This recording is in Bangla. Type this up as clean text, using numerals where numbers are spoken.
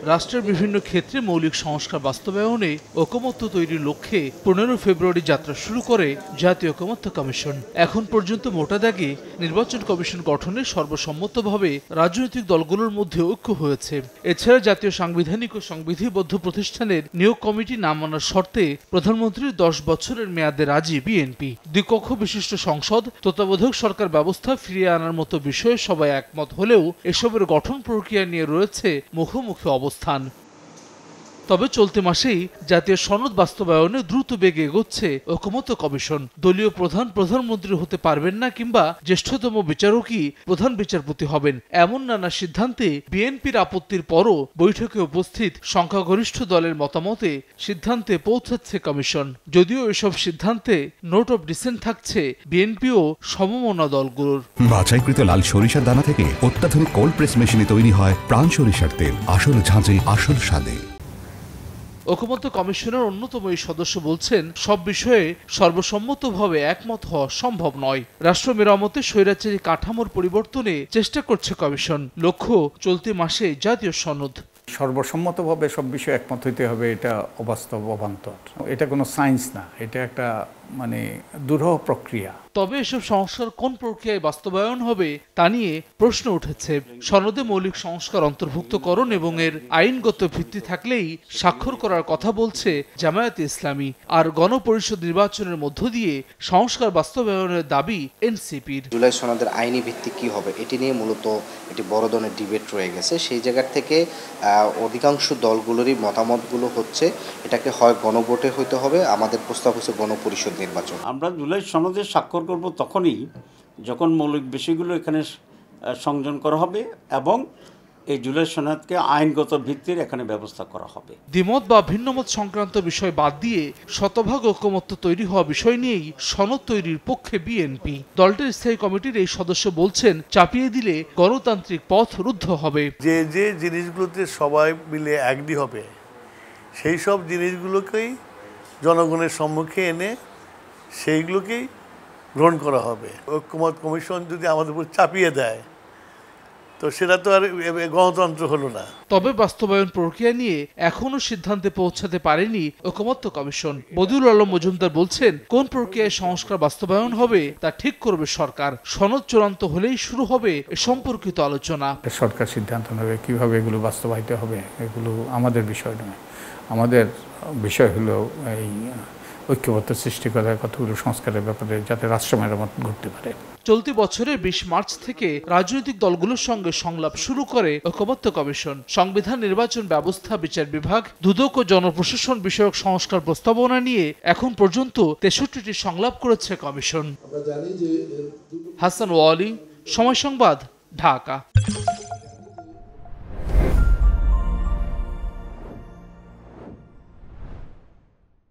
রাষ্ট্রের বিভিন্ন ক্ষেত্রে মৌলিক সংস্কার বাস্তবায়নে ঐকমত্য তৈরির লক্ষ্যে 15 ফেব্রুয়ারি যাত্রা শুরু করে জাতীয় ঐকমত্য কমিশন। এখন পর্যন্ত মোটা দাগে নির্বাচন কমিশন গঠনে সর্বসম্মতভাবে রাজনৈতিক দলগুলোর মধ্যে ঐক্য হয়েছে। এছাড়া জাতীয় সাংবিধানিক ও সংবিধিবদ্ধ প্রতিষ্ঠানের নিয়োগ কমিটি না মানার শর্তে প্রধানমন্ত্রীর 10 বছরের মেয়াদে রাজি বিএনপি। দ্বিকক্ষ বিশিষ্ট সংসদ, তত্ত্বাবধায়ক সরকার ব্যবস্থা ফিরিয়ে আনার মতো বিষয়ে সবাই একমত হলেও এসবের গঠন প্রক্রিয়া নিয়ে রয়েছে মুখোমুখি অবস্থান। তবে চলতি মাসেই জাতীয় সনদ বাস্তবায়নে দ্রুত বেগে এগোচ্ছে ঐকমত্য কমিশন। দলীয় প্রধান প্রধানমন্ত্রী হতে পারবেন না কিংবা জ্যেষ্ঠতম বিচারকই প্রধান বিচারপতি হবেন, এমন নানা সিদ্ধান্তে বিএনপির আপত্তির পরও বৈঠকে উপস্থিত সংখ্যাগরিষ্ঠ দলের মতামতে সিদ্ধান্তে পৌঁছাচ্ছে কমিশন। যদিও এসব সিদ্ধান্তে নোট অব ডিসেন্ট থাকছে বিএনপি ও সমমনা দলগুলোর। বাছাইকৃত লাল সরিষার দানা থেকে অত্যাধুনিক কোল্ড প্রেস মেশিনে তৈরি হয় প্রাণ সরিষার তেল, আসল ঝাঁঝে আসল স্বাদে। ঐকমত্য কমিশনের অন্যতম এই সদস্য বলছেন, সব বিষয়ে সর্বসম্মতভাবে একমত হওয়া সম্ভব নয়। রাষ্ট্র মেরামতে স্বৈরাচারী কাঠামোর পরিবর্তনে চেষ্টা করছে কমিশন। লক্ষ্য চলতি মাসে জাতীয় সনদ। সর্বসম্মতভাবে সব বিষয়ে একমত হইতে হবে, এটা অবাস্তব, অবান্তর। এটা কোনো সায়েন্স না, এটা একটা দুরূহ প্রক্রিয়া। তবে এসব সংস্কার কোন প্রক্রিয়ায় বাস্তবায়ন হবে তা নিয়ে প্রশ্ন উঠেছে। সনদে মৌলিক সংস্কার অন্তর্ভুক্তকরণ এবং এর আইনগত ভিত্তি থাকলেই স্বাক্ষর করার কথা বলছে জামায়াতে ইসলামী। আর গণপরিষদ নির্বাচনের মধ্য দিয়ে সংস্কার বাস্তবায়নের দাবি এনসিপির। জুলাই সনদের আইনি ভিত্তি কি হবে এটি নিয়ে মূলত একটি বড় ধরনের ডিবেট রয়ে গেছে। সেই জায়গা থেকে অধিকাংশ দলগুলোরই মতামতগুলো হচ্ছে এটাকে হয় গণভোটে হইতে হবে, আমাদের প্রস্তাব হচ্ছে গণপরিষদ নির্বাচন। আমরা জুলাই সনদে স্বাক্ষর করব তখনই যখন মৌলিক বিষয়গুলো এখানে সংযোজন করা হবে এবং এই জুলাই সনদকে আইনগত ভিত্তির এখানে ব্যবস্থা করা হবে। দ্বিমত বা ভিন্নমত সংক্রান্ত বিষয় বাদ দিয়ে শতভাগ ঐকমত্য তৈরি হওয়া বিষয় নিয়েই সনদ তৈরির পক্ষে বিএনপি। দলটির স্থায়ী কমিটির এই সদস্য বলছেন, চাপিয়ে দিলে গণতান্ত্রিক পথ রুদ্ধ হবে। যে যে জিনিসগুলোতে সবাই মিলে এগ্রি হবে সেই সব জিনিসগুলোকেই জনগণের সম্মুখে এনে সেইগুলোকেই গ্রহণ করা হবে। ঐকমত্য কমিশন যদি আমাদের উপর চাপিয়ে দেয় তো সেটা তো আর গণতন্ত্র হলো না। তবে বাস্তবায়ন প্রক্রিয়া নিয়ে এখনো সিদ্ধান্তে পৌঁছাতে পারেনি ঐকমত্য কমিশন। বদিউল আলম মজুমদার বলছেন, কোন প্রক্রিয়ায় সংস্কার বাস্তবায়ন হবে তা ঠিক করবে সরকার। সনদ চূড়ান্ত হলেই শুরু হবে এ সম্পর্কিত আলোচনা। সরকার সিদ্ধান্ত নেবে কিভাবে এগুলো বাস্তবায়িত হবে, এগুলো আমাদের বিষয় নয়। আমাদের বিষয় হলো এই ঐক্যবদ্ধ সৃষ্টি করার কতগুলো সংস্কারের ব্যাপারে, যাতে রাষ্ট্র মেরামত ঘটতে পারে। চলতি বছরের 20 মার্চ থেকে রাজনৈতিক দলগুলোর সঙ্গে সংলাপ শুরু করে ঐকমত্য কমিশন। সংবিধান, নির্বাচন ব্যবস্থা, বিচার বিভাগ, দুদক ও জনপ্রশাসন বিষয়ক সংস্কার প্রস্তাবনা নিয়ে এখন পর্যন্ত 63টি সংলাপ করেছে কমিশন। হাসান ওয়ালি, সময় সংবাদ, ঢাকা।